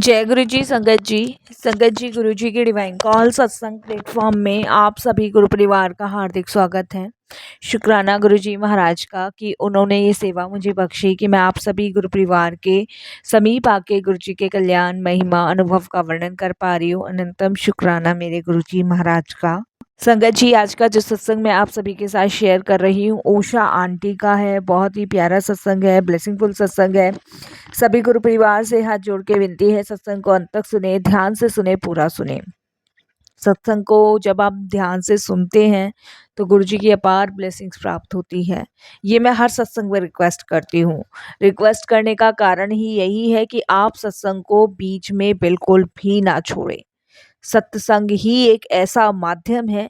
जय गुरु जी संगत जी गुरु जी की डिवाइन कॉल सत्संग प्लेटफॉर्म में आप सभी गुरु परिवार का हार्दिक स्वागत है। शुक्राना गुरु जी महाराज का कि उन्होंने ये सेवा मुझे बख्शी कि मैं आप सभी गुरु परिवार के समीप आके गुरु जी के कल्याण महिमा अनुभव का वर्णन कर पा रही हूँ। अनंतम शुक्राना मेरे गुरु जी महाराज का। संगत जी, आज का जो सत्संग मैं आप सभी के साथ शेयर कर रही हूँ ओशा आंटी का है। बहुत ही प्यारा सत्संग है, ब्लेसिंगफुल सत्संग है। सभी गुरु परिवार से हाथ जोड़ के विनती है, सत्संग को अंत तक सुने, ध्यान से सुने, पूरा सुने। सत्संग को जब आप ध्यान से सुनते हैं तो गुरु जी की अपार ब्लेसिंग्स प्राप्त होती है। ये मैं हर सत्संग में रिक्वेस्ट करती हूँ। रिक्वेस्ट करने का कारण ही यही है कि आप सत्संग को बीच में बिल्कुल भी ना छोड़ें। सत्संग ही एक ऐसा माध्यम है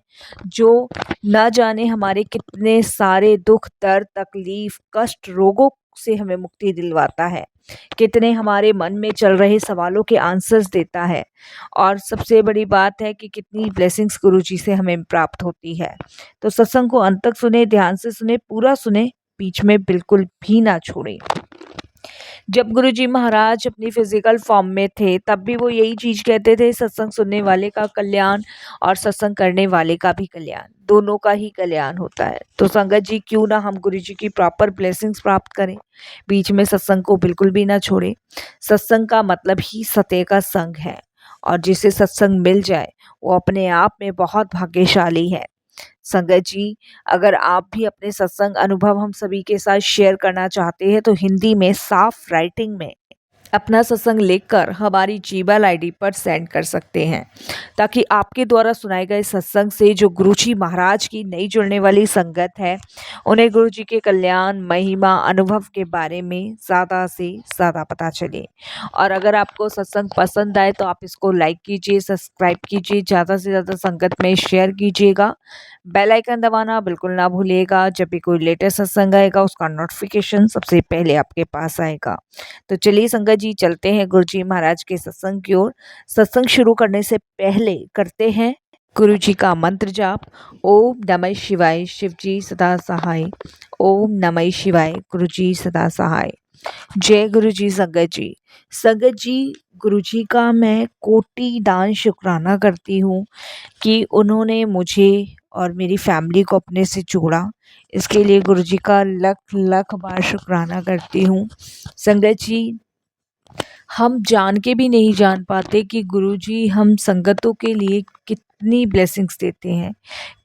जो न जाने हमारे कितने सारे दुख, दर्द, तकलीफ, कष्ट, रोगों से हमें मुक्ति दिलवाता है, कितने हमारे मन में चल रहे सवालों के आंसर्स देता है, और सबसे बड़ी बात है कि कितनी ब्लेसिंग्स गुरु जी से हमें प्राप्त होती है। तो सत्संग को अंत तक सुने, ध्यान से सुने, पूरा सुने, बीच में बिल्कुल भी ना छोड़ें। जब गुरु जी महाराज अपनी फिजिकल फॉर्म में थे तब भी वो यही चीज कहते थे, सत्संग सुनने वाले का कल्याण और सत्संग करने वाले का भी कल्याण, दोनों का ही कल्याण होता है। तो संगत जी, क्यों ना हम गुरु जी की प्रॉपर ब्लेसिंग्स प्राप्त करें, बीच में सत्संग को बिल्कुल भी ना छोड़ें। सत्संग का मतलब ही सत्य का संग है, और जिसे सत्संग मिल जाए वो अपने आप में बहुत भाग्यशाली है। संगत जी, अगर आप भी अपने सत्संग अनुभव हम सभी के साथ शेयर करना चाहते हैं तो हिंदी में साफ राइटिंग में अपना सत्संग लिखकर हमारी जीमेल आईडी पर सेंड कर सकते हैं, ताकि आपके द्वारा सुनाए गए सत्संग से जो गुरु जी महाराज की नई जुड़ने वाली संगत है उन्हें गुरु जी के कल्याण, महिमा, अनुभव के बारे में ज़्यादा से ज़्यादा पता चले। और अगर आपको सत्संग पसंद आए तो आप इसको लाइक कीजिए, सब्सक्राइब कीजिए, ज़्यादा से ज़्यादा संगत में शेयर कीजिएगा। बेल आइकन दबाना बिल्कुल ना भूलिएगा। जब भी कोई लेटेस्ट सत्संग आएगा उसका नोटिफिकेशन सबसे पहले आपके पास आएगा। तो चलिए संगत जी, चलते हैं गुरु जी महाराज के सत्संग की ओर। सत्संग शुरू करने से पहले करते हैं गुरु जी का मंत्र जाप। ओम नमः शिवाय, शिव जी सदा सहाय। ओम नमः शिवाय, गुरु जी सदा सहाय। जय गुरु जी। संगत जी, गुरु जी का मैं कोटि दान शुक्राना करती हूँ कि उन्होंने मुझे और मेरी फैमिली को अपने से जोड़ा। इसके लिए गुरु जी का लख लख बार शुक्राना करती हूँ। संगत जी, हम जान के भी नहीं जान पाते कि गुरु जी हम संगतों के लिए कितनी ब्लेसिंग्स देते हैं,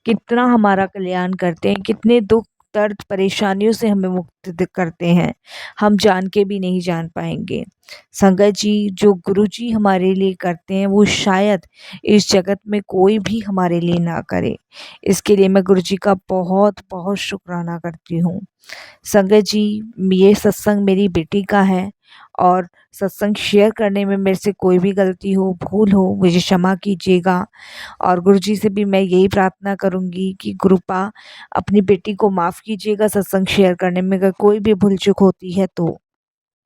कितना हमारा कल्याण करते हैं, कितने दुख, दर्द, परेशानियों से हमें मुक्त करते हैं, हम जान के भी नहीं जान पाएंगे। संगत जी, जो गुरु जी हमारे लिए करते हैं वो शायद इस जगत में कोई भी हमारे लिए ना करे। इसके लिए मैं गुरु जी का बहुत बहुत शुक्राना करती हूँ। संगत जी, ये सत्संग मेरी बेटी का है, और सत्संग शेयर करने में मेरे से कोई भी गलती हो, भूल हो, मुझे क्षमा कीजिएगा। और गुरु जी से भी मैं यही प्रार्थना करूँगी कि गुरुपा अपनी बेटी को माफ़ कीजिएगा सत्संग शेयर करने में अगर कोई भी भूल चूक होती है तो।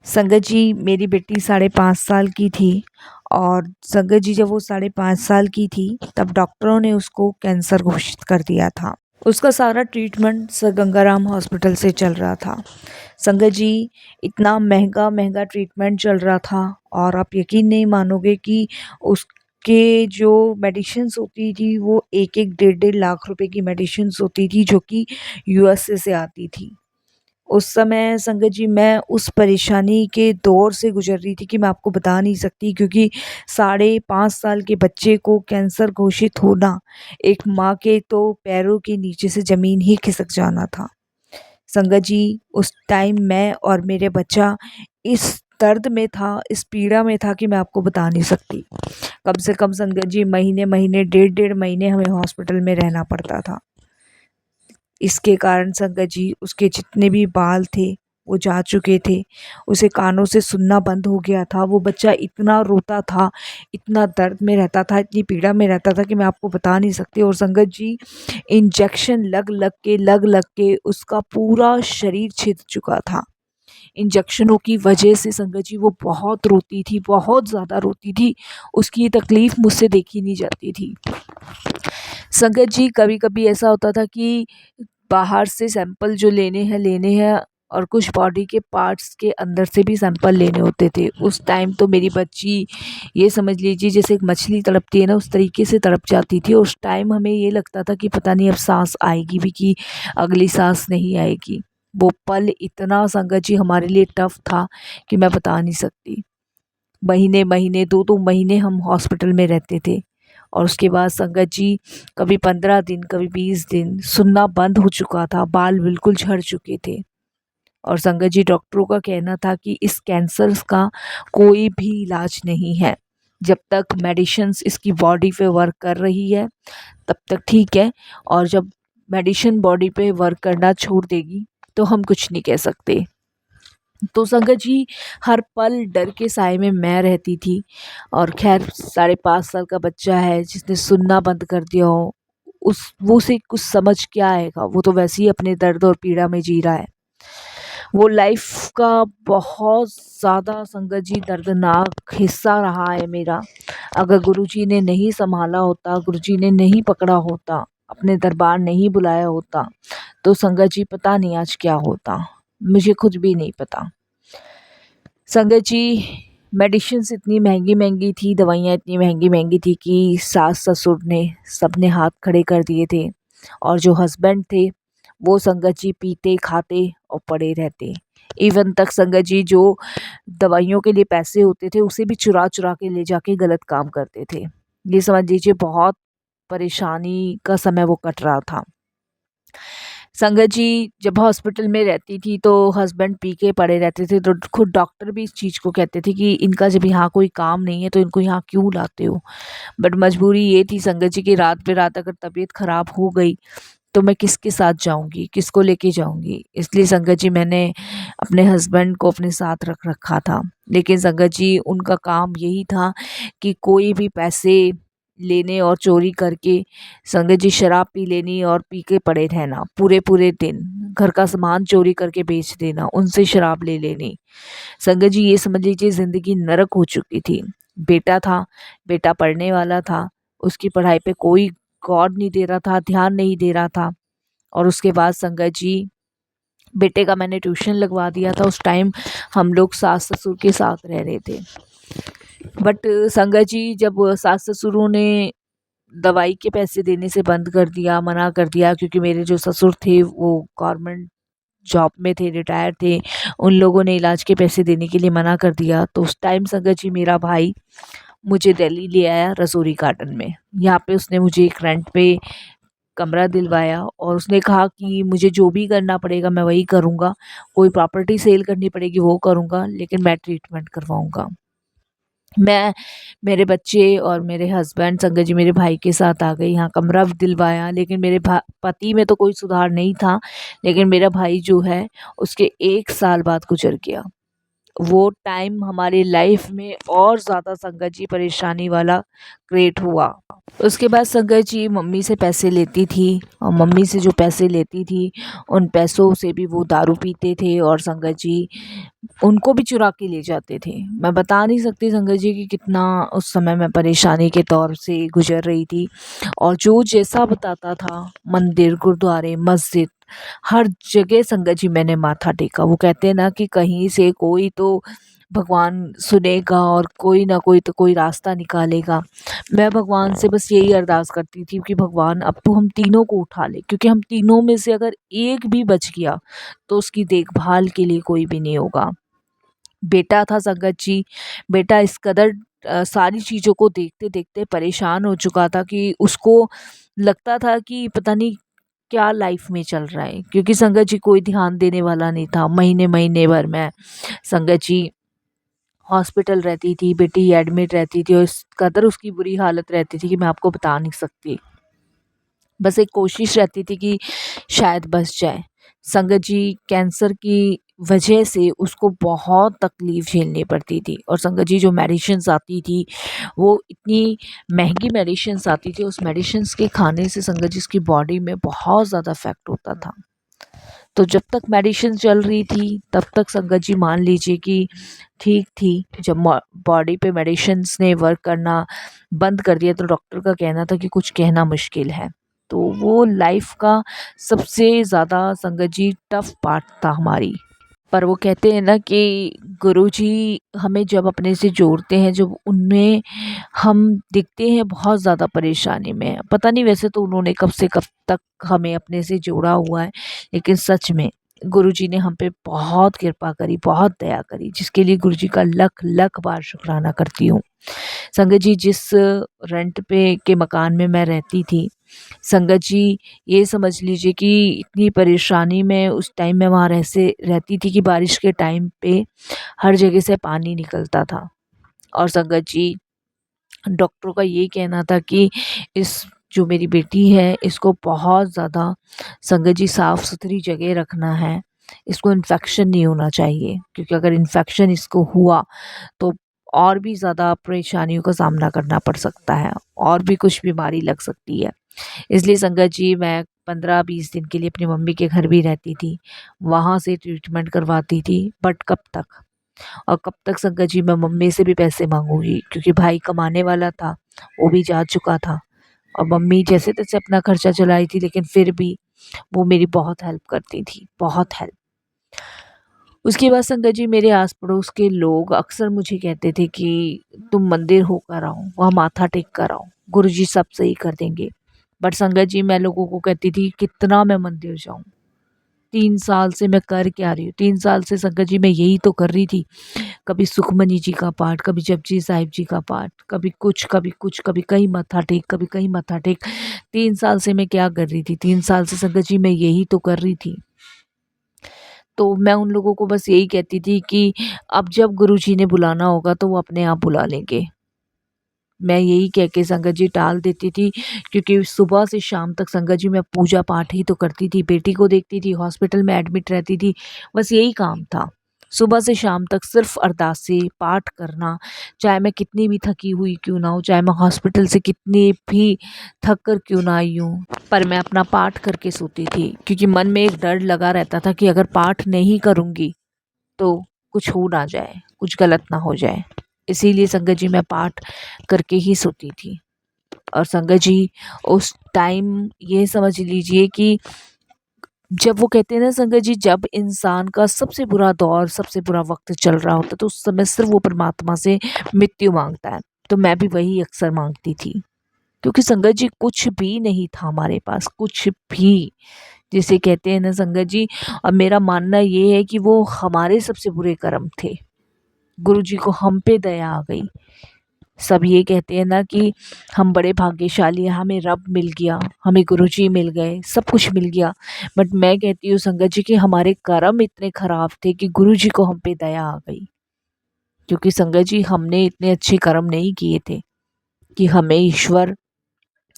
संगत जी, मेरी बेटी 5.5 साल की थी, और संगत जी जब वो 5.5 साल की थी तब डॉक्टरों ने उसको कैंसर घोषित कर दिया था। उसका सारा ट्रीटमेंट सर गंगाराम हॉस्पिटल से चल रहा था। संगत जी, इतना महंगा महंगा ट्रीटमेंट चल रहा था, और आप यकीन नहीं मानोगे कि उसके जो मेडिसिन्स होती थी वो 1-1, 1.5-1.5 लाख रुपए की मेडिसिन्स होती थी जो कि यूएसए से आती थी। उस समय संगत जी मैं उस परेशानी के दौर से गुजर रही थी कि मैं आपको बता नहीं सकती, क्योंकि 5.5 साल के बच्चे को कैंसर घोषित होना, एक माँ के तो पैरों के नीचे से ज़मीन ही खिसक जाना था। संगत जी, उस टाइम मैं और मेरे बच्चा इस दर्द में था, इस पीड़ा में था कि मैं आपको बता नहीं सकती। कम से कम संगत जी महीने महीने, 1.5 महीने हमें हॉस्पिटल में रहना पड़ता था। इसके कारण संगत जी उसके जितने भी बाल थे वो जा चुके थे, उसे कानों से सुनना बंद हो गया था। वो बच्चा इतना रोता था, इतना दर्द में रहता था, इतनी पीड़ा में रहता था कि मैं आपको बता नहीं सकती। और संगत जी, इंजेक्शन लग लग के उसका पूरा शरीर छिद चुका था। इंजेक्शनों की वजह से संगत जी वो बहुत रोती थी, बहुत ज़्यादा रोती थी। उसकी ये तकलीफ़ मुझसे देखी नहीं जाती थी। संगत जी, कभी कभी ऐसा होता था कि बाहर से सैंपल जो लेने हैं और कुछ बॉडी के पार्ट्स के अंदर से भी सैंपल लेने होते थे। उस टाइम तो मेरी बच्ची, ये समझ लीजिए जैसे एक मछली तड़पती है ना, उस तरीके से तड़प जाती थी। उस टाइम हमें ये लगता था कि पता नहीं अब सांस आएगी भी कि अगली सांस नहीं आएगी। वो पल इतना संगत जी हमारे लिए टफ था कि मैं बता नहीं सकती। महीने महीने 2-2 महीने हम हॉस्पिटल में रहते थे। और उसके बाद संगत जी कभी 15 दिन, कभी 20 दिन, सुनना बंद हो चुका था, बाल बिल्कुल झड़ चुके थे। और संगत जी डॉक्टरों का कहना था कि इस कैंसर का कोई भी इलाज नहीं है। जब तक मेडिसिन्स इसकी बॉडी पे वर्क कर रही है तब तक ठीक है, और जब मेडिसिन बॉडी पे वर्क करना छोड़ देगी तो हम कुछ नहीं कह सकते। तो संगत जी हर पल डर के साए में मैं रहती थी। और खैर 5.5 साल का बच्चा है जिसने सुनना बंद कर दिया हो, उस वो से कुछ समझ क्या आएगा। वो तो वैसे ही अपने दर्द और पीड़ा में जी रहा है। वो लाइफ का बहुत ज़्यादा संगत जी दर्दनाक हिस्सा रहा है मेरा। अगर गुरुजी ने नहीं संभाला होता, गुरुजी ने नहीं पकड़ा होता, अपने दरबार नहीं बुलाया होता, तो संगत जी पता नहीं आज क्या होता। मुझे खुद भी नहीं पता। संगत जी मेडिसिन्स इतनी महंगी महंगी थी, दवाइयाँ इतनी महंगी महंगी थी कि सास ससुर ने सबने हाथ खड़े कर दिए थे। और जो हस्बैंड थे वो संगत जी पीते खाते और पड़े रहते। इवन तक संगत जी जो दवाइयों के लिए पैसे होते थे उसे भी चुरा चुरा के ले जाके गलत काम करते थे। ये समझ लीजिए बहुत परेशानी का समय वो कट रहा था। संगत जी जब हॉस्पिटल में रहती थी तो हस्बैंड पी के पड़े रहते थे, तो खुद डॉक्टर भी इस चीज़ को कहते थे कि इनका जब यहाँ कोई काम नहीं है तो इनको यहाँ क्यों लाते हो। बट मजबूरी ये थी संगत जी की, रात पे रात अगर तबीयत ख़राब हो गई तो मैं किसके साथ जाऊंगी, किसको लेके जाऊंगी। इसलिए संगत जी मैंने अपने हस्बैंड को अपने साथ रख रखा था। लेकिन संगत जी उनका काम यही था कि कोई भी पैसे लेने और चोरी करके संगत जी शराब पी लेनी और पी के पड़े रहना पूरे पूरे दिन, घर का सामान चोरी करके बेच देना, उनसे शराब ले लेनी। संगत जी ये समझ लीजिए ज़िंदगी नरक हो चुकी थी। बेटा था, बेटा पढ़ने वाला था, उसकी पढ़ाई पे कोई गौर नहीं दे रहा था, ध्यान नहीं दे रहा था। और उसके बाद संगत जी बेटे का मैंने ट्यूशन लगवा दिया था। उस टाइम हम लोग सास ससुर के साथ रह रहे थे। बट संगत जी जब सास ससुरों ने दवाई के पैसे देने से बंद कर दिया, मना कर दिया, क्योंकि मेरे जो ससुर थे वो गवर्नमेंट जॉब में थे, रिटायर थे, उन लोगों ने इलाज के पैसे देने के लिए मना कर दिया। तो उस टाइम संगत जी मेरा भाई मुझे दिल्ली ले आया रसूरी गार्डन में। यहाँ पे उसने मुझे एक रेंट पे कमरा दिलवाया और उसने कहा कि मुझे जो भी करना पड़ेगा मैं वही करूँगा, कोई प्रॉपर्टी सेल करनी पड़ेगी वो करूँगा, लेकिन मैं ट्रीटमेंट करवाऊँगा। मैं, मेरे बच्चे और मेरे हस्बैंड संगत जी मेरे भाई के साथ आ गए। यहाँ कमरा भी दिलवाया, लेकिन मेरे पति में तो कोई सुधार नहीं था। लेकिन मेरा भाई जो है उसके 1 साल बाद गुजर गया। वो टाइम हमारी लाइफ में और ज़्यादा संगत जी परेशानी वाला क्रिएट हुआ। उसके बाद संगत जी मम्मी से पैसे लेती थी, और मम्मी से जो पैसे लेती थी उन पैसों से भी वो दारू पीते थे, और संगत जी उनको भी चुरा के ले जाते थे। मैं बता नहीं सकती संगत जी कि कितना उस समय मैं परेशानी के दौर से गुजर रही थी। और जो जैसा बताता था, मंदिर, गुरुद्वारे, मस्जिद, हर जगह संगत जी मैंने माथा टेका। वो कहते हैं ना कि कहीं से कोई तो भगवान सुनेगा और कोई ना कोई तो कोई रास्ता निकालेगा। मैं भगवान से बस यही अरदास करती थी कि भगवान अब तो हम तीनों को उठा ले, क्योंकि हम तीनों में से अगर एक भी बच गया तो उसकी देखभाल के लिए कोई भी नहीं होगा। बेटा था संगत जी, बेटा इस कदर सारी चीज़ों को देखते देखते परेशान हो चुका था कि उसको लगता था कि पता नहीं क्या लाइफ में चल रहा है, क्योंकि संगत जी कोई ध्यान देने वाला नहीं था। महीने महीने भर मैं संगत जी हॉस्पिटल रहती थी, बेटी एडमिट रहती थी, और इस कदर उसकी बुरी हालत रहती थी कि मैं आपको बता नहीं सकती। बस एक कोशिश रहती थी कि शायद बच जाए। संगत जी कैंसर की वजह से उसको बहुत तकलीफ़ झेलनी पड़ती थी, और संगत जी जो मेडिसिन्स आती थी वो इतनी महंगी मेडिसिन्स आती थी, उस मेडिसिन्स के खाने से संगत जी उसकी बॉडी में बहुत ज़्यादा इफ़ेक्ट होता था। तो जब तक मेडिसिन चल रही थी तब तक संगत जी मान लीजिए कि ठीक थी। जब बॉडी पे मेडिसिन्स ने वर्क करना बंद कर दिया तो डॉक्टर का कहना था कि कुछ कहना मुश्किल है। तो वो लाइफ का सबसे ज़्यादा संगत जी टफ पार्ट था हमारी। पर वो कहते हैं ना कि गुरुजी हमें जब अपने से जोड़ते हैं, जब उनमें हम दिखते हैं बहुत ज़्यादा परेशानी में, पता नहीं वैसे तो उन्होंने कब से कब तक हमें अपने से जोड़ा हुआ है, लेकिन सच में गुरुजी ने हम पे बहुत कृपा करी, बहुत दया करी, जिसके लिए गुरुजी का लख लख बार शुक्राना करती हूँ। संगत जी, जिस रेंट पे के मकान में मैं रहती थी, संगत जी ये समझ लीजिए कि इतनी परेशानी में उस टाइम में वहाँ रहती थी कि बारिश के टाइम पे हर जगह से पानी निकलता था। और संगत जी, डॉक्टरों का ये कहना था कि इस जो मेरी बेटी है, इसको बहुत ज़्यादा संगत जी साफ़ सुथरी जगह रखना है, इसको इन्फेक्शन नहीं होना चाहिए, क्योंकि अगर इन्फेक्शन इसको हुआ तो और भी ज़्यादा परेशानियों का सामना करना पड़ सकता है, और भी कुछ बीमारी लग सकती है। इसलिए संगत जी मैं 15-20 दिन के लिए अपनी मम्मी के घर भी रहती थी, वहाँ से ट्रीटमेंट करवाती थी। बट कब तक, और कब तक संगत जी मैं मम्मी से भी पैसे मांगूंगी, क्योंकि भाई कमाने वाला था, वो भी जा चुका था, और मम्मी जैसे तैसे अपना खर्चा चलाई थी, लेकिन फिर भी वो मेरी बहुत हेल्प करती थी, बहुत हेल्प। उसके बाद संगत जी मेरे आस पड़ोस के लोग अक्सर मुझे कहते थे कि तुम मंदिर होकर आओ, वहाँ माथा टेक कर आओ, गुरुजी सब सही कर देंगे। बट संगत जी मैं लोगों को कहती थी कितना मैं मंदिर जाऊं, 3 साल से मैं कर क्या रही हूँ, 3 साल से संगत जी मैं यही तो कर रही थी, कभी सुखमनी जी का पाठ, कभी जपजी साहिब जी का पाठ, कभी कुछ कभी कुछ, कभी कहीं मत्था टेक, कभी कहीं मत्था टेक। 3 साल से मैं क्या कर रही थी, 3 साल से संगत जी मैं यही तो कर रही थी। तो मैं उन लोगों को बस यही कहती थी कि अब जब गुरुजी ने बुलाना होगा तो वो अपने आप बुला लेंगे। मैं यही कह के संगत जी टाल देती थी, क्योंकि सुबह से शाम तक संगत जी मैं पूजा पाठ ही तो करती थी, बेटी को देखती थी, हॉस्पिटल में एडमिट रहती थी, बस यही काम था। सुबह से शाम तक सिर्फ अरदासें पाठ करना, चाहे मैं कितनी भी थकी हुई क्यों ना हो, चाहे मैं हॉस्पिटल से कितनी भी थक कर क्यों ना आई हूँ, पर मैं अपना पाठ करके सोती थी, क्योंकि मन में एक डर लगा रहता था कि अगर पाठ नहीं करूँगी तो कुछ हो ना जाए, कुछ गलत ना हो जाए। इसीलिए संगत जी मैं पाठ करके ही सोती थी। और संगत जी उस टाइम ये समझ लीजिए कि जब वो कहते हैं ना संगत जी, जब इंसान का सबसे बुरा दौर, सबसे बुरा वक्त चल रहा होता है, तो उस समय सिर्फ वो परमात्मा से मृत्यु मांगता है। तो मैं भी वही अक्सर मांगती थी, क्योंकि संगत जी कुछ भी नहीं था हमारे पास, कुछ भी, जिसे कहते हैं ना संगत जी। और मेरा मानना ये है कि वो हमारे सबसे बुरे कर्म थे, गुरु जी को हम पे दया आ गई। सब ये कहते हैं ना कि हम बड़े भाग्यशाली हैं, हमें रब मिल गया, हमें गुरुजी मिल गए, सब कुछ मिल गया। बट मैं कहती हूँ संगत जी कि हमारे कर्म इतने खराब थे कि गुरुजी को हम पे दया आ गई, क्योंकि संगत जी हमने इतने अच्छे कर्म नहीं किए थे कि हमें ईश्वर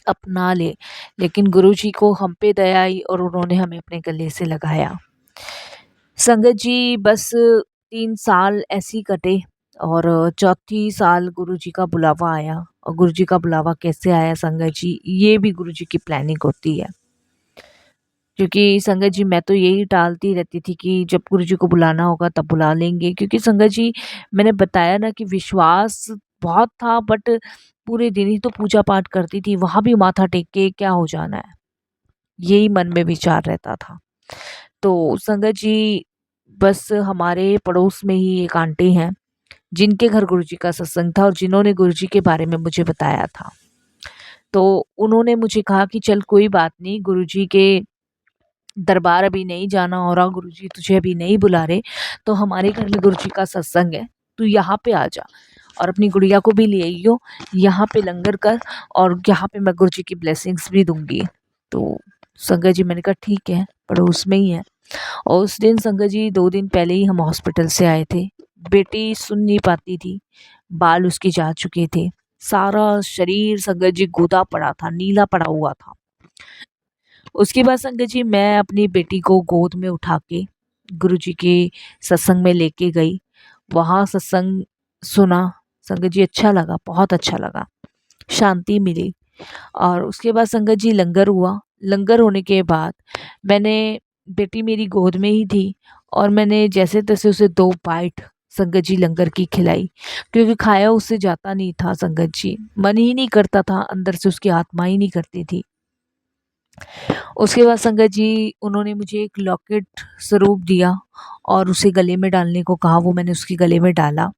अपना ले, लेकिन गुरुजी को हम पे दया आई और उन्होंने हमें अपने गले से लगाया। संगत जी बस 3 साल ऐसे ही कटे, और चौथी साल गुरुजी का बुलावा आया। और गुरुजी का बुलावा कैसे आया संगत जी, ये भी गुरुजी की प्लानिंग होती है, क्योंकि संगत जी मैं तो यही टालती रहती थी कि जब गुरुजी को बुलाना होगा तब बुला लेंगे, क्योंकि संगत जी मैंने बताया ना कि विश्वास बहुत था, बट पूरे दिन ही तो पूजा पाठ करती थी, वहां भी माथा टेक के क्या हो जाना है, यही मन में विचार रहता था। तो संगत जी बस हमारे पड़ोस में ही एक आंटी हैं, जिनके घर गुरुजी का सत्संग था और जिन्होंने गुरुजी के बारे में मुझे बताया था। तो उन्होंने मुझे कहा कि चल कोई बात नहीं, गुरुजी के दरबार अभी नहीं जाना हो रहा, गुरुजी तुझे अभी नहीं बुला रहे, तो हमारे घर में गुरुजी का सत्संग है, तू यहाँ पे आ जा और अपनी गुड़िया को भी ले आइयो, यहाँ पे लंगर कर, और यहाँ पे मैं गुरुजी की ब्लेसिंग्स भी दूंगी। तो संगत जी मैंने कहा ठीक है, पड़ोस में ही है। और उस दिन संगत जी 2 दिन पहले ही हम हॉस्पिटल से आए थे। बेटी सुन नहीं पाती थी, बाल उसके जा चुके थे, सारा शरीर संगत जी गोदा पड़ा था, नीला पड़ा हुआ था। उसके बाद संगत जी मैं अपनी बेटी को गोद में उठा के गुरुजी के सत्संग में लेके गई, वहाँ सत्संग सुना। संगत जी अच्छा लगा, बहुत अच्छा लगा, शांति मिली। और उसके बाद संगत जी लंगर हुआ। लंगर होने के बाद मैंने, बेटी मेरी गोद में ही थी, और मैंने जैसे तैसे उसे 2 बाइट संगत जी लंगर की खिलाई, क्योंकि खाया उससे जाता नहीं था संगत जी, मन ही नहीं करता था, अंदर से उसकी आत्मा ही नहीं करती थी। उसके बाद संगत जी उन्होंने मुझे एक लॉकेट स्वरूप दिया और उसे गले में डालने को कहा। वो मैंने उसके गले में डाला।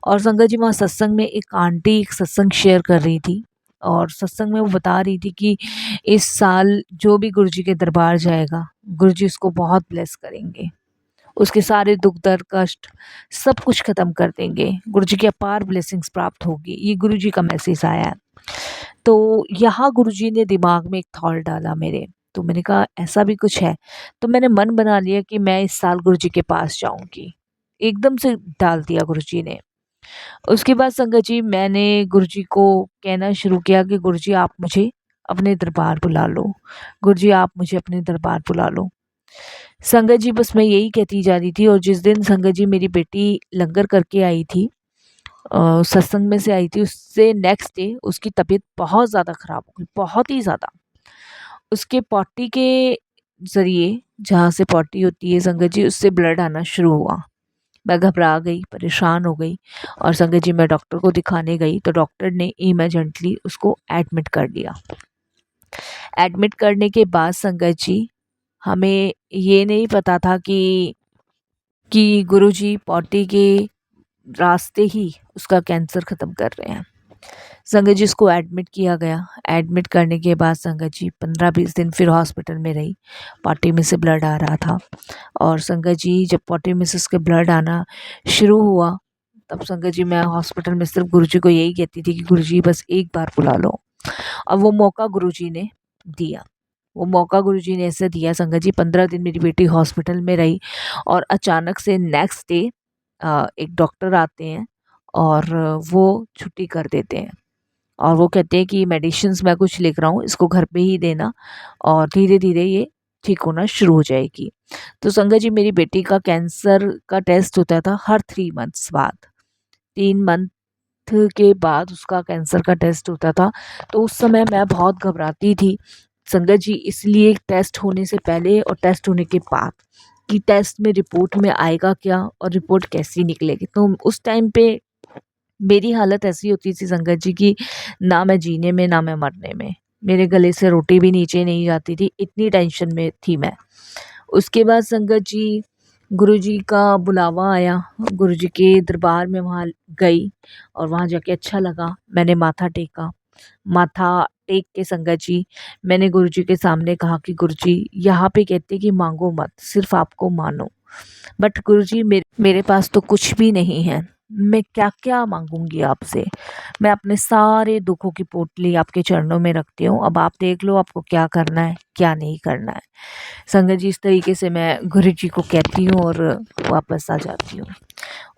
और संगत जी वहाँ सत्संग में एक आंटी एक सत्संग शेयर कर रही थी और सत्संग में वो बता रही थी कि इस साल जो भी गुरुजी के दरबार जाएगा गुरुजी उसको बहुत ब्लेस करेंगे, उसके सारे दुख दर्द कष्ट सब कुछ ख़त्म कर देंगे, गुरुजी की अपार ब्लेसिंग्स प्राप्त होगी। ये गुरुजी का मैसेज आया है। तो यहाँ गुरुजी ने दिमाग में एक थॉट डाला मेरे। तो मैंने कहा ऐसा भी कुछ है। तो मैंने मन बना लिया कि मैं इस साल गुरुजी के पास जाऊंगी। एकदम से डाल दिया गुरुजी ने। उसके बाद संगत जी मैंने गुरुजी को कहना शुरू किया कि गुरुजी आप मुझे अपने दरबार बुला लो, गुरुजी आप मुझे अपने दरबार बुला लो। संगत जी बस मैं यही कहती जा रही थी। और जिस दिन संगत जी मेरी बेटी लंगर करके आई थी, सत्संग में से आई थी, उससे नेक्स्ट डे उसकी तबीयत बहुत ज़्यादा ख़राब हो गई, बहुत ही ज़्यादा। उसके पॉटी के ज़रिए, जहाँ से पॉटी होती है संगत जी, उससे ब्लड आना शुरू हुआ। मैं घबरा गई, परेशान हो गई और संगत जी मैं डॉक्टर को दिखाने गई तो डॉक्टर ने इमरजेंटली उसको एडमिट कर दिया। एडमिट करने के बाद संगत जी हमें ये नहीं पता था कि गुरुजी पॉटी के रास्ते ही उसका कैंसर ख़त्म कर रहे हैं। संगत जी उसको एडमिट किया गया। एडमिट करने के बाद संगत जी 15-20 दिन फिर हॉस्पिटल में रही। पॉटी में से ब्लड आ रहा था और संगत जी जब पॉटी में से उसके ब्लड आना शुरू हुआ तब संगत जी मैं हॉस्पिटल में सिर्फ गुरुजी को यही कहती थी कि गुरुजी बस एक बार बुला लो। और वो मौका गुरुजी ने दिया। वो मौका गुरुजी ने ऐसे दिया संगत जी 15 दिन मेरी बेटी हॉस्पिटल में रही और अचानक से नेक्स्ट डे एक डॉक्टर आते हैं और वो छुट्टी कर देते हैं और वो कहते हैं कि मेडिसिन्स मैं कुछ लिख रहा हूँ, इसको घर पे ही देना और धीरे धीरे ये ठीक होना शुरू हो जाएगी। तो संगत जी मेरी बेटी का कैंसर का टेस्ट होता था हर 3 मंथ्स बाद। 3 मंथ के बाद उसका कैंसर का टेस्ट होता था। तो उस समय मैं बहुत घबराती थी संगत जी, इसलिए टेस्ट होने से पहले और टेस्ट होने के बाद कि टेस्ट में रिपोर्ट में आएगा क्या और रिपोर्ट कैसी निकलेगी। तो उस टाइम पे मेरी हालत ऐसी होती थी संगत जी कि ना मैं जीने में ना मैं मरने में, मेरे गले से रोटी भी नीचे नहीं जाती थी, इतनी टेंशन में थी मैं। उसके बाद संगत जी गुरुजी का बुलावा आया, गुरुजी के दरबार में वहाँ गई और वहाँ जाके अच्छा लगा। मैंने माथा टेका। माथा टेक के संगत जी मैंने गुरुजी के सामने कहा कि गुरुजी यहाँ पे कहते कि मांगो मत, सिर्फ आपको मानो। बट गुरुजी मेरे पास तो कुछ भी नहीं है, मैं क्या क्या मांगूंगी आपसे। मैं अपने सारे दुखों की पोटली आपके चरणों में रखती हूँ, अब आप देख लो आपको क्या करना है क्या नहीं करना है। संगत जी इस तरीके से मैं गुरु जी को कहती हूँ और वापस आ जाती हूँ।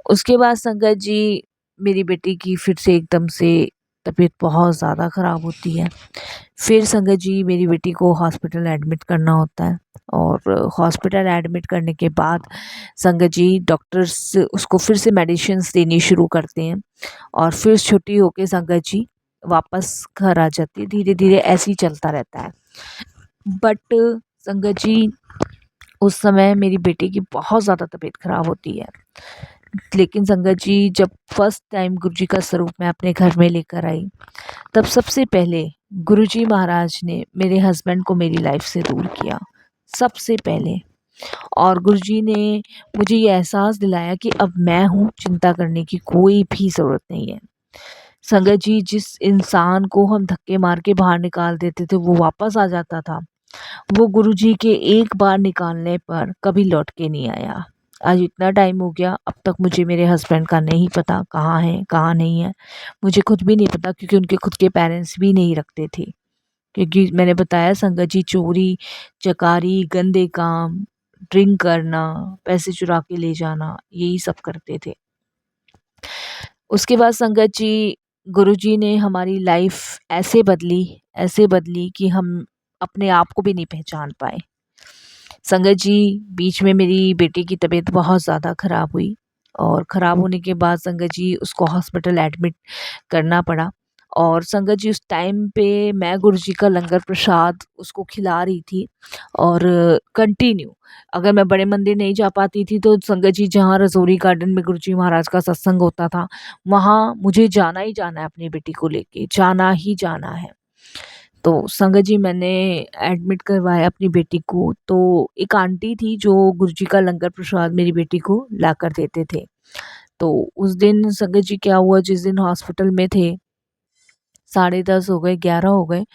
उसके बाद संगत जी मेरी बेटी की फिर से एकदम से तबीयत बहुत ज़्यादा ख़राब होती है। फिर संगत जी मेरी बेटी को हॉस्पिटल एडमिट करना होता है और हॉस्पिटल एडमिट करने के बाद संगत जी डॉक्टर्स उसको फिर से मेडिसिन्स देनी शुरू करते हैं और फिर छुट्टी होके संगत जी वापस घर आ जाती है। धीरे धीरे ऐसे ही चलता रहता है। बट संगत जी उस समय मेरी बेटी की बहुत ज़्यादा तबीयत ख़राब होती है। लेकिन संगत जी जब फर्स्ट टाइम गुरुजी का स्वरूप मैं अपने घर में लेकर आई तब सबसे पहले गुरुजी महाराज ने मेरे हस्बैंड को मेरी लाइफ से दूर किया, सबसे पहले। और गुरुजी ने मुझे ये एहसास दिलाया कि अब मैं हूँ, चिंता करने की कोई भी ज़रूरत नहीं है। संगत जी जिस इंसान को हम धक्के मार के बाहर निकाल देते थे वो वापस आ जाता था, वो गुरुजी के एक बार निकालने पर कभी लौट के नहीं आया। आज इतना टाइम हो गया, अब तक मुझे मेरे हस्बैंड का नहीं पता कहाँ है कहाँ नहीं है। मुझे खुद भी नहीं पता क्योंकि उनके खुद के पेरेंट्स भी नहीं रखते थे। क्योंकि मैंने बताया संगत जी चोरी चकारी गंदे काम, ड्रिंक करना, पैसे चुरा के ले जाना, यही सब करते थे। उसके बाद संगत जी गुरुजी ने हमारी लाइफ ऐसे बदली कि हम अपने आप को भी नहीं पहचान पाए। संगत जी बीच में मेरी बेटी की तबीयत बहुत ज़्यादा ख़राब हुई और ख़राब होने के बाद संगत जी उसको हॉस्पिटल एडमिट करना पड़ा। और संगत जी उस टाइम पे मैं गुरुजी का लंगर प्रसाद उसको खिला रही थी और कंटिन्यू अगर मैं बड़े मंदिर नहीं जा पाती थी तो संगत जी जहाँ रजौरी गार्डन में गुरुजी महाराज का सत्संग होता था वहाँ मुझे जाना ही जाना है, अपनी बेटी को लेके जाना ही जाना है। तो संगत जी मैंने एडमिट करवाया अपनी बेटी को। तो एक आंटी थी जो गुरुजी का लंगर प्रसाद मेरी बेटी को लाकर देते थे। तो उस दिन संगत जी क्या हुआ, जिस दिन हॉस्पिटल में थे 10:30 हो गए, 11 हो गए,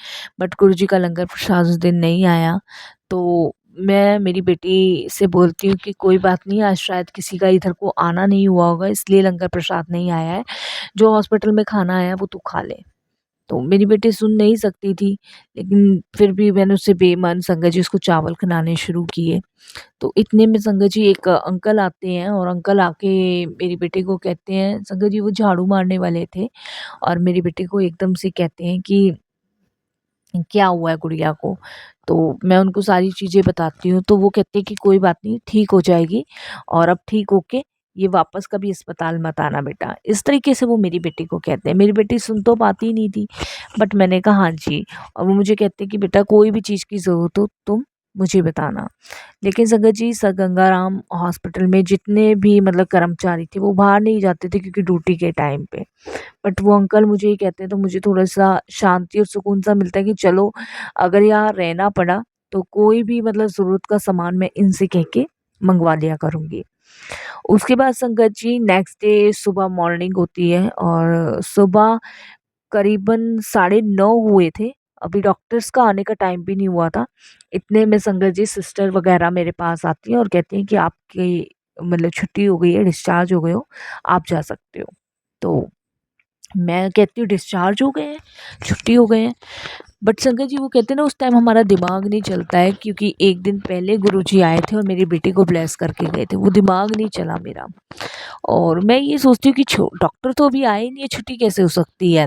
बट गुरुजी का लंगर प्रसाद उस दिन नहीं आया। तो मैं मेरी बेटी से बोलती हूँ कि कोई बात नहीं, आज शायद किसी का इधर को आना नहीं हुआ होगा इसलिए लंगर प्रसाद नहीं आया है, जो हॉस्पिटल में खाना आया वो तू खा ले। तो मेरी बेटी सुन नहीं सकती थी, लेकिन फिर भी मैंने उससे बेमन संगत जी उसको चावल खिलाने शुरू किए। तो इतने में संगत जी एक अंकल आते हैं और अंकल आके मेरी बेटी को कहते हैं, संगत जी वो झाड़ू मारने वाले थे और मेरी बेटी को एकदम से कहते हैं कि क्या हुआ है गुड़िया को। तो मैं उनको सारी चीज़ें बताती हूँ, तो वो कहते हैं कि कोई बात नहीं, ठीक हो जाएगी और अब ठीक होके ये वापस कभी अस्पताल मत आना बेटा। इस तरीके से वो मेरी बेटी को कहते हैं। मेरी बेटी सुन तो पाती ही नहीं थी, बट मैंने कहा हाँ जी। और वो मुझे कहते हैं कि बेटा कोई भी चीज़ की ज़रूरत हो तुम मुझे बताना। लेकिन संगत जी सर गंगाराम हॉस्पिटल में जितने भी मतलब कर्मचारी थे वो बाहर नहीं जाते थे क्योंकि ड्यूटी के टाइम पे। बट वो अंकल मुझे ये कहते हैं तो मुझे थोड़ा-सा शांति और सुकून सा मिलता है कि चलो अगर यहाँ रहना पड़ा तो कोई भी मतलब ज़रूरत का सामान मैं इनसे कह के मँगवा लिया करूँगी। उसके बाद संगत जी नेक्स्ट डे सुबह मॉर्निंग होती है और सुबह करीबन 9:30 हुए थे। अभी डॉक्टर्स का आने का टाइम भी नहीं हुआ था। इतने में संगत जी सिस्टर वग़ैरह मेरे पास आती हैं और कहती हैं कि आपकी मतलब छुट्टी हो गई है, डिस्चार्ज हो गए हो, आप जा सकते हो। तो मैं कहती हूँ डिस्चार्ज हो गए हैं, छुट्टी हो गए हैं। बट संगत जी वो कहते हैं ना उस टाइम हमारा दिमाग नहीं चलता है क्योंकि एक दिन पहले गुरुजी आए थे और मेरी बेटी को ब्लेस करके गए थे, वो दिमाग नहीं चला मेरा। और मैं ये सोचती हूँ कि डॉक्टर तो अभी आए नहीं है, छुट्टी कैसे हो सकती है।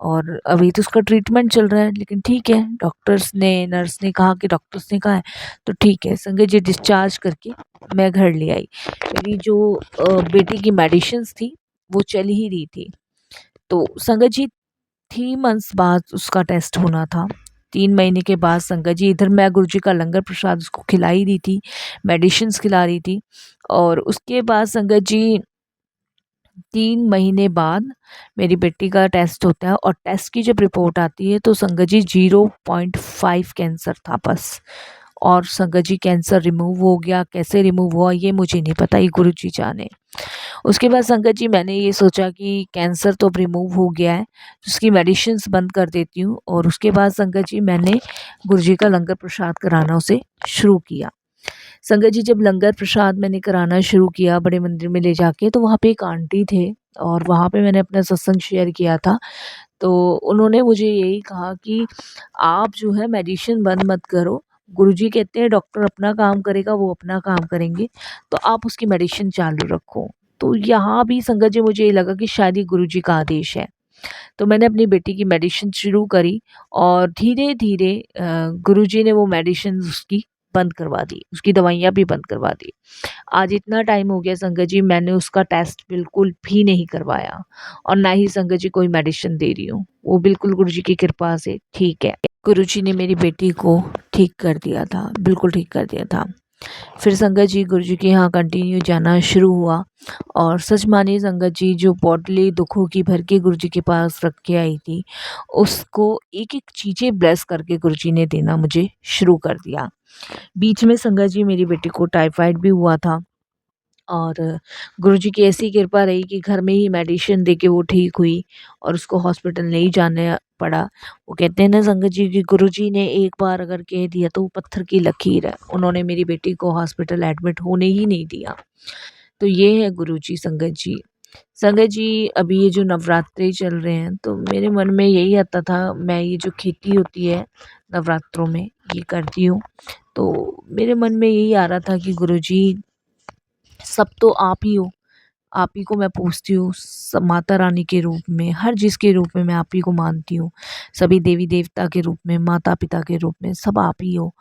और अभी तो उसका ट्रीटमेंट चल रहा है, लेकिन ठीक है डॉक्टर्स ने नर्स ने कहा कि डॉक्टर्स ने कहा है तो ठीक है। संगत जी डिस्चार्ज करके मैं घर ले आई। मेरी जो बेटी की मेडिसिन्स थी वो चल ही रही थी। तो संगत जी 3 मंथ्स बाद उसका टेस्ट होना था। 3 महीने के बाद संगत जी इधर मैं गुरुजी का लंगर प्रसाद उसको खिला ही रही थी, मेडिसिन्स खिला रही थी। और उसके बाद संगत जी 3 महीने बाद मेरी बेटी का टेस्ट होता है और टेस्ट की जब रिपोर्ट आती है तो संगत जी 0.5 कैंसर था बस। और संगत जी कैंसर रिमूव हो गया, कैसे रिमूव हुआ ये मुझे नहीं पता, ये गुरुजी जाने। उसके बाद संगत जी मैंने ये सोचा कि कैंसर तो अब रिमूव हो गया है, उसकी मेडिसिन्स बंद कर देती हूँ। और उसके बाद संगत जी मैंने गुरुजी का लंगर प्रसाद कराना उसे शुरू किया। संगत जी जब लंगर प्रसाद मैंने कराना शुरू किया बड़े मंदिर में ले जाके, तो वहाँ पे एक आंटी थे और वहाँ पे मैंने अपना सत्संग शेयर किया था। तो उन्होंने मुझे यही कहा कि आप जो है मेडिसिन बंद मत करो, गुरुजी कहते हैं डॉक्टर अपना काम करेगा, वो अपना काम करेंगे, तो आप उसकी मेडिसिन चालू रखो। तो यहाँ भी संगत जी मुझे ये लगा कि शायद ये गुरुजी का आदेश है। तो मैंने अपनी बेटी की मेडिसिन शुरू करी और धीरे-धीरे गुरुजी ने वो मेडिसिन उसकी बंद करवा दी, उसकी दवाइयाँ भी बंद करवा दी। आज इतना टाइम हो गया संगत जी मैंने उसका टेस्ट बिल्कुल भी नहीं करवाया और ना ही संगत जी कोई मेडिसिन दे रही हूँ। वो बिल्कुल गुरुजी की कृपा से ठीक है। गुरुजी ने मेरी बेटी को ठीक कर दिया था, बिल्कुल ठीक कर दिया था। फिर संगत जी गुरुजी के यहाँ कंटिन्यू जाना शुरू हुआ और सच मानिए संगत जी जो बॉडली दुखों की भर के गुरुजी के पास रख के आई थी, उसको एक-एक चीज़ें ब्लेस करके गुरुजी ने देना मुझे शुरू कर दिया। बीच में संगत जी मेरी बेटी को टाइफाइड भी हुआ था और गुरुजी की ऐसी कृपा रही कि घर में ही मेडिसिन दे के वो ठीक हुई और उसको हॉस्पिटल नहीं जाने पड़ा। वो कहते हैं ना संगत जी कि गुरुजी ने एक बार अगर कह दिया तो वो पत्थर की लकीर है। उन्होंने मेरी बेटी को हॉस्पिटल एडमिट होने ही नहीं दिया। तो ये है गुरुजी संगत जी। संगत जी अभी ये जो नवरात्रे चल रहे हैं तो मेरे मन में यही आता था, मैं ये जो खेती होती है नवरात्रों में ये करती हूँ। तो मेरे मन में यही आ रहा था कि गुरुजी सब तो आप ही हो, आप ही को मैं पूजती हूँ माता रानी के रूप में, हर चीज़ के रूप में मैं आप ही को मानती हूँ। सभी देवी देवता के रूप में, माता पिता के रूप में सब आप ही हो।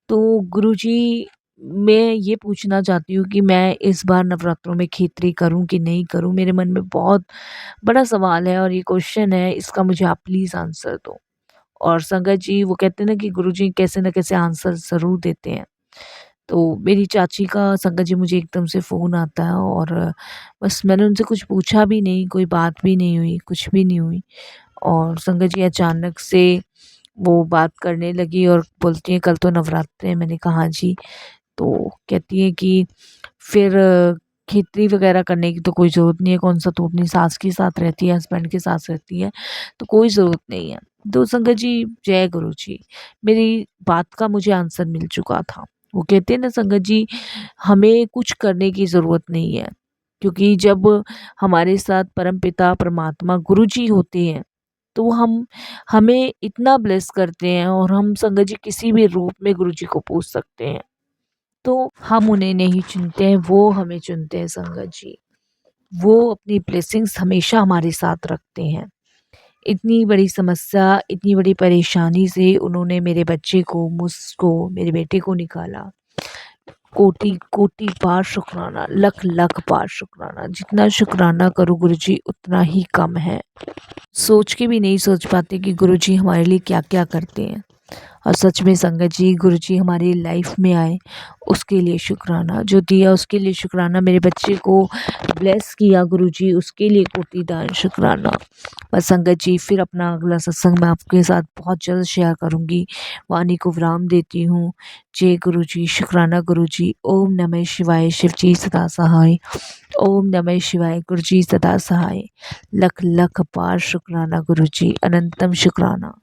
तो गुरुजी मैं ये पूछना चाहती हूँ कि मैं इस बार नवरात्रों में खिचड़ी करूँ कि नहीं करूँ? मेरे मन में बहुत बड़ा सवाल है और ये क्वेश्चन है, इसका मुझे आप प्लीज़ आंसर दो। और संगत जी वो कहते हैं ना कि गुरुजी कैसे न कैसे आंसर ज़रूर देते हैं। तो मेरी चाची का संगत जी मुझे एकदम से फ़ोन आता है और बस मैंने उनसे कुछ पूछा भी नहीं, कोई बात भी नहीं हुई, कुछ भी नहीं हुई और संगत जी अचानक से वो बात करने लगी और बोलती है कल तो नवरात्रे हैं। मैंने कहा हाँ जी। तो कहती है कि फिर खेती वगैरह करने की तो कोई ज़रूरत नहीं है, कौन सा तू अपनी सास के साथ रहती है, हस्बैंड के साथ रहती है, तो कोई ज़रूरत नहीं है। तो संगत जी, जय गुरु जी, मेरी बात का मुझे आंसर मिल चुका था। वो कहते हैं ना संगत जी, हमें कुछ करने की ज़रूरत नहीं है, क्योंकि जब हमारे साथ परमपिता परमात्मा गुरु जी होते हैं तो हम हमें इतना ब्लेस करते हैं, और हम संगत जी किसी भी रूप में गुरु जी को पूछ सकते हैं। तो हम उन्हें नहीं चुनते हैं, वो हमें चुनते हैं संगत जी। वो अपनी ब्लेसिंग्स हमेशा हमारे साथ रखते हैं। इतनी बड़ी समस्या, इतनी बड़ी परेशानी से उन्होंने मेरे बच्चे को, मुझको, मेरे बेटे को निकाला। कोटि कोटि बार शुक्राना, लख लख बार शुक्राना। जितना शुक्राना करो गुरुजी उतना ही कम है। सोच के भी नहीं सोच पाते कि गुरुजी हमारे लिए क्या क्या करते हैं। और सच में संगत जी, गुरुजी हमारी लाइफ में आए उसके लिए शुक्राना, जो दिया उसके लिए शुक्राना, मेरे बच्चे को ब्लेस किया गुरुजी उसके लिए कोटिदान शुक्राना। बस संगत जी, फिर अपना अगला सत्संग मैं आपके साथ बहुत जल्द शेयर करूँगी। वाणी को विराम देती हूँ। जय गुरुजी, शुक्राना गुरुजी। ओम नमः शिवाय, शिव जी सदा सहाय। ओम नमः शिवाय, गुरुजी सदा सहाय। लख लख बार शुक्राना गुरुजी, अनंतम शुक्राना।